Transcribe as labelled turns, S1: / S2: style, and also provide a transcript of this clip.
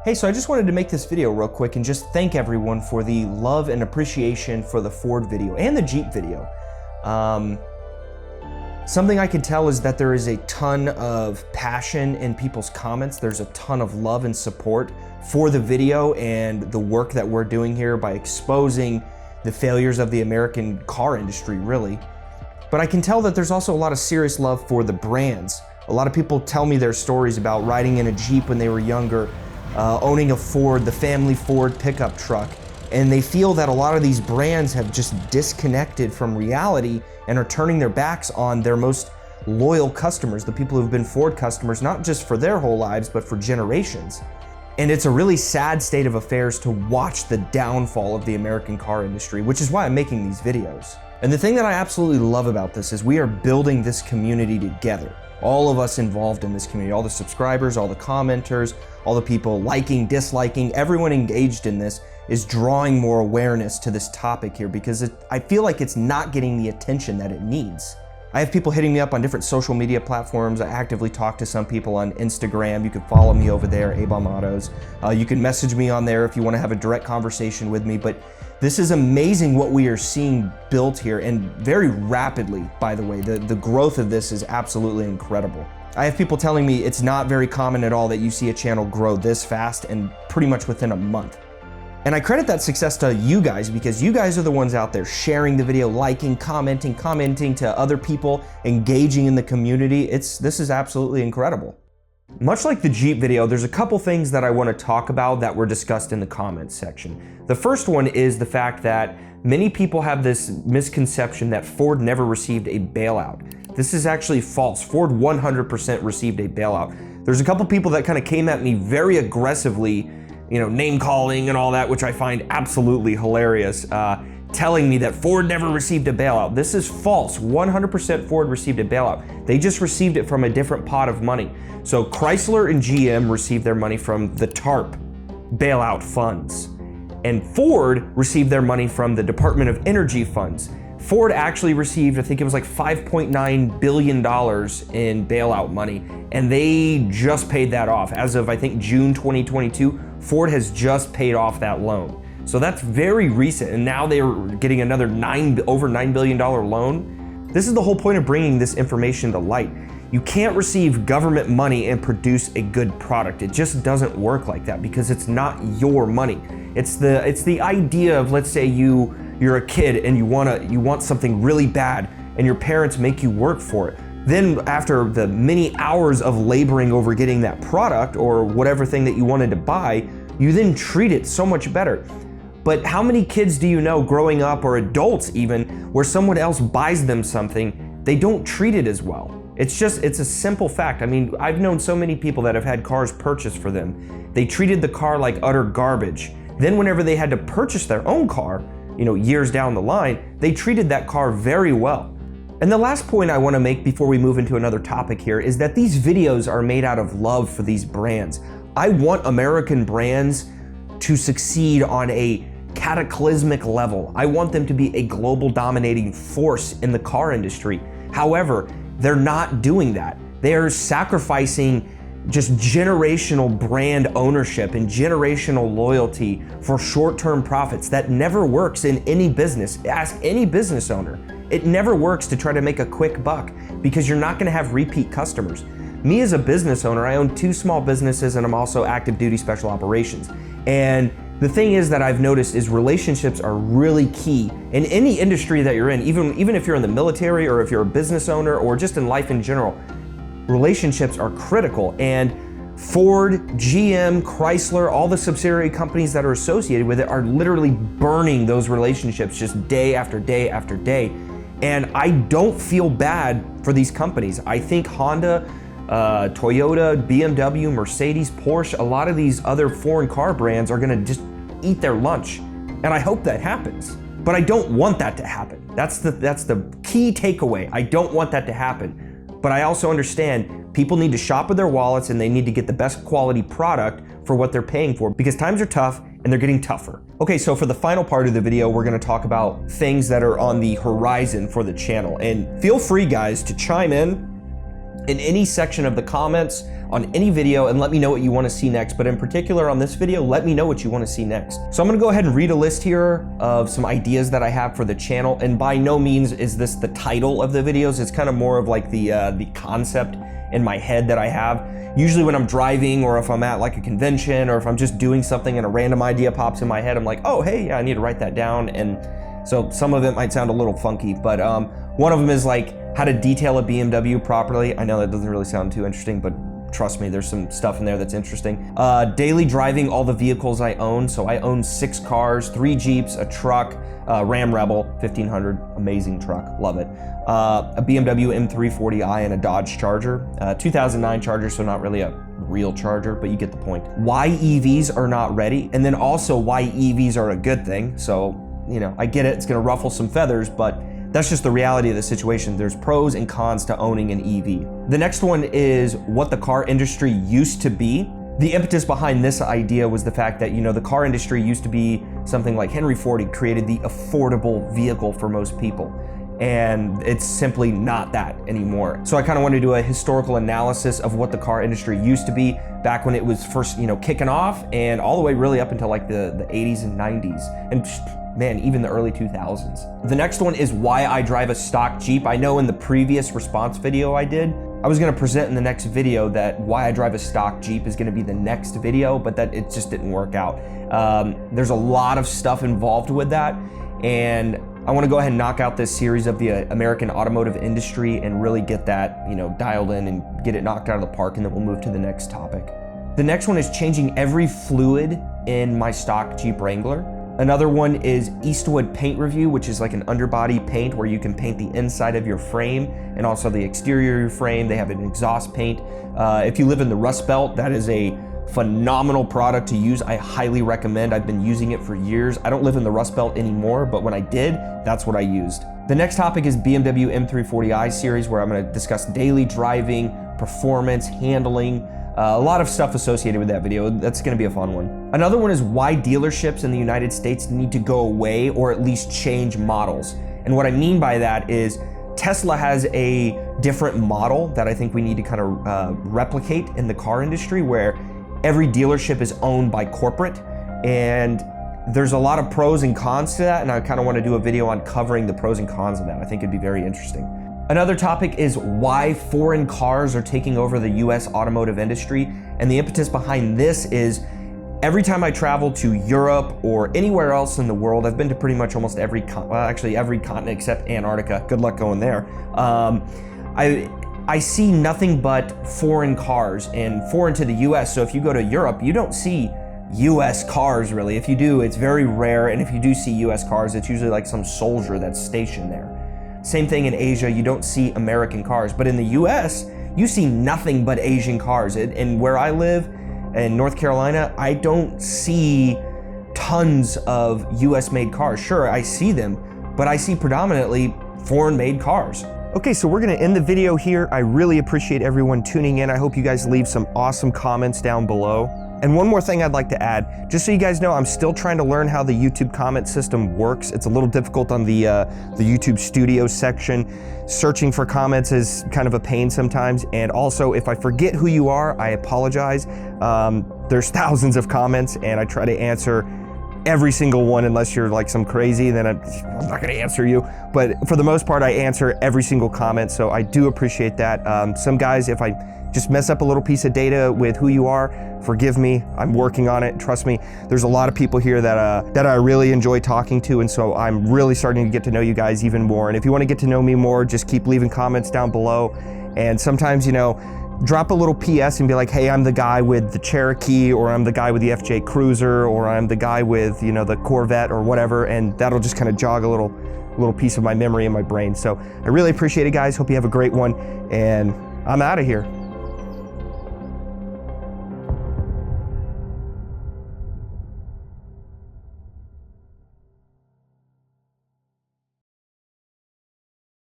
S1: Hey, so I just wanted to make this video real quick and just thank everyone for the love and appreciation for the Ford video and the Jeep video. Something I can tell is that there is a ton of passion in people's comments. There's a ton of love and support for the video and the work that we're doing here by exposing the failures of the American car industry, really. But I can tell that there's also a lot of serious love for the brands. A lot of people tell me their stories about riding in a Jeep when they were younger, owning a Ford, the family Ford pickup truck, and they feel that a lot of these brands have just disconnected from reality and are turning their backs on their most loyal customers, the people who've been Ford customers, not just for their whole lives, but for generations. And it's a really sad state of affairs to watch the downfall of the American car industry, which is why I'm making these videos. And the thing that I absolutely love about this is we are building this community together. All of us involved in this community, all the subscribers, all the commenters, all the people liking, disliking, everyone engaged in this is drawing more awareness to this topic here because I feel like it's not getting the attention that it needs. I have people hitting me up on different social media platforms. I actively talk to some people on Instagram. You can follow me over there, Abom Autos. You can message me on there if you want to have a direct conversation with me. But this is amazing what we are seeing built here, and very rapidly, by the way. The growth of this is absolutely incredible. I have people telling me it's not very common at all that you see a channel grow this fast and pretty much within a month. And I credit that success to you guys because you guys are the ones out there sharing the video, liking, commenting to other people, engaging in the community. This is absolutely incredible. Much like the Jeep video, there's a couple things that I want to talk about that were discussed in the comments section. The first one is the fact that many people have this misconception that Ford never received a bailout. This is actually false. Ford 100% received a bailout. There's a couple people that kind of came at me very aggressively, name calling and all that, which I find absolutely hilarious, telling me that Ford never received a bailout. This is false. 100% Ford received a bailout. They just received it from a different pot of money. So Chrysler and GM received their money from the TARP bailout funds, and Ford received their money from the Department of Energy funds. Ford actually received, I think it was like $5.9 billion in bailout money, and they just paid that off. As of, I think, June 2022, Ford has just paid off that loan. So that's very recent, and now they're getting another over $9 billion loan. This is the whole point of bringing this information to light. You can't receive government money and produce a good product. It just doesn't work like that because it's not your money. It's the idea of, let's say you're a kid and you want something really bad and your parents make you work for it. Then after the many hours of laboring over getting that product or whatever thing that you wanted to buy, you then treat it so much better. But how many kids do you know growing up, or adults even, where someone else buys them something, they don't treat it as well? It's a simple fact. I mean, I've known so many people that have had cars purchased for them. They treated the car like utter garbage. Then whenever they had to purchase their own car, years down the line, they treated that car very well. And the last point I want to make before we move into another topic here is that these videos are made out of love for these brands. I want American brands to succeed on a cataclysmic level. I want them to be a global dominating force in the car industry. However, they're not doing that. They're sacrificing just generational brand ownership and generational loyalty for short-term profits. That never works in any business. Ask any business owner. It never works to try to make a quick buck because you're not gonna have repeat customers. Me as a business owner, I own 2 small businesses and I'm also active duty special operations. And the thing is that I've noticed is relationships are really key in any industry that you're in, even if you're in the military or if you're a business owner or just in life in general. Relationships are critical, and Ford, GM, Chrysler, all the subsidiary companies that are associated with it are literally burning those relationships just day after day after day. And I don't feel bad for these companies. I think Honda, Toyota, BMW, Mercedes, Porsche, a lot of these other foreign car brands are gonna just eat their lunch. And I hope that happens. But I don't want that to happen. That's the key takeaway. I don't want that to happen. But I also understand people need to shop with their wallets and they need to get the best quality product for what they're paying for because times are tough and they're getting tougher. Okay, so for the final part of the video, we're gonna talk about things that are on the horizon for the channel. And feel free, guys, to chime in in any section of the comments on any video and let me know what you want to see next. But in particular on this video, let me know what you want to see next. So I'm gonna go ahead and read a list here of some ideas that I have for the channel. And by no means is this the title of the videos. It's kind of more of like the concept in my head that I have. Usually when I'm driving or if I'm at like a convention or if I'm just doing something and a random idea pops in my head, I'm like, oh, hey, yeah, I need to write that down. And so some of it might sound a little funky, but one of them is like how to detail a BMW properly. I know that doesn't really sound too interesting, but trust me, there's some stuff in there that's interesting. Daily driving all the vehicles I own. So I own 6 cars, 3 Jeeps, a truck, Ram Rebel 1500, amazing truck, love it. A BMW M340i and a Dodge Charger, 2009 Charger, so not really a real Charger, but you get the point. Why EVs are not ready, and then also why EVs are a good thing. So, you know, I get it, it's gonna ruffle some feathers, but that's just the reality of the situation. There's pros and cons to owning an EV. The next one is what the car industry used to be. The impetus behind this idea was the fact that, you know, the car industry used to be something like Henry Ford had created the affordable vehicle for most people. And it's simply not that anymore. So I kind of want to do a historical analysis of what the car industry used to be back when it was first, you know, kicking off, and all the way really up until like the 80s and 90s. And man, even the early 2000s. The next one is why I drive a stock Jeep. I know in the previous response video I did, I was gonna present in the next video that why I drive a stock Jeep is gonna be the next video, but that it just didn't work out. There's a lot of stuff involved with that, and I wanna go ahead and knock out this series of the American automotive industry and really get that, you know, dialed in and get it knocked out of the park, and then we'll move to the next topic. The next one is changing every fluid in my stock Jeep Wrangler. Another one is Eastwood paint review, which is like an underbody paint where you can paint the inside of your frame and also the exterior of your frame. They have an exhaust paint. If you live in the Rust Belt, that is a phenomenal product to use. I highly recommend. I've been using it for years. I don't live in the Rust Belt anymore, but when I did, that's what I used. The next topic is BMW M340i series, where I'm gonna discuss daily driving, performance, handling, a lot of stuff associated with that video. That's gonna be a fun one. Another one is why dealerships in the United States need to go away or at least change models. And what I mean by that is Tesla has a different model that I think we need to kind of replicate in the car industry, where every dealership is owned by corporate, and there's a lot of pros and cons to that, and I kind of want to do a video on covering the pros and cons of that. I think it'd be very interesting. Another topic is why foreign cars are taking over the US automotive industry, and the impetus behind this is every time I travel to Europe or anywhere else in the world, I've been to pretty much almost every continent except Antarctica. Good luck going there. I see nothing but foreign cars, and foreign to the US. So if you go to Europe, you don't see US cars really. If you do, it's very rare, and if you do see US cars, it's usually like some soldier that's stationed there. Same thing in Asia, you don't see American cars, but in the US, you see nothing but Asian cars. And where I live in North Carolina, I don't see tons of US made cars. Sure, I see them, but I see predominantly foreign made cars. Okay, so we're gonna end the video here. I really appreciate everyone tuning in. I hope you guys leave some awesome comments down below. And one more thing I'd like to add, just so you guys know, I'm still trying to learn how the YouTube comment system works. It's a little difficult on the YouTube Studio section. Searching for comments is kind of a pain sometimes. And also, if I forget who you are, I apologize. There's thousands of comments, and I try to answer every single one, unless you're like some crazy, then I'm not gonna answer you. But for the most part, I answer every single comment, so I do appreciate that. Some guys, if I just mess up a little piece of data with who you are, forgive me, I'm working on it, trust me. There's a lot of people here that I really enjoy talking to, and so I'm really starting to get to know you guys even more. And if you wanna get to know me more, just keep leaving comments down below. And sometimes, you know, drop a little PS and be like, hey, I'm the guy with the Cherokee, or I'm the guy with the FJ Cruiser, or I'm the guy with, you know, the Corvette or whatever, and that'll just kind of jog a little piece of my memory in my brain. So I really appreciate it, guys. Hope you have a great one, and I'm out of here.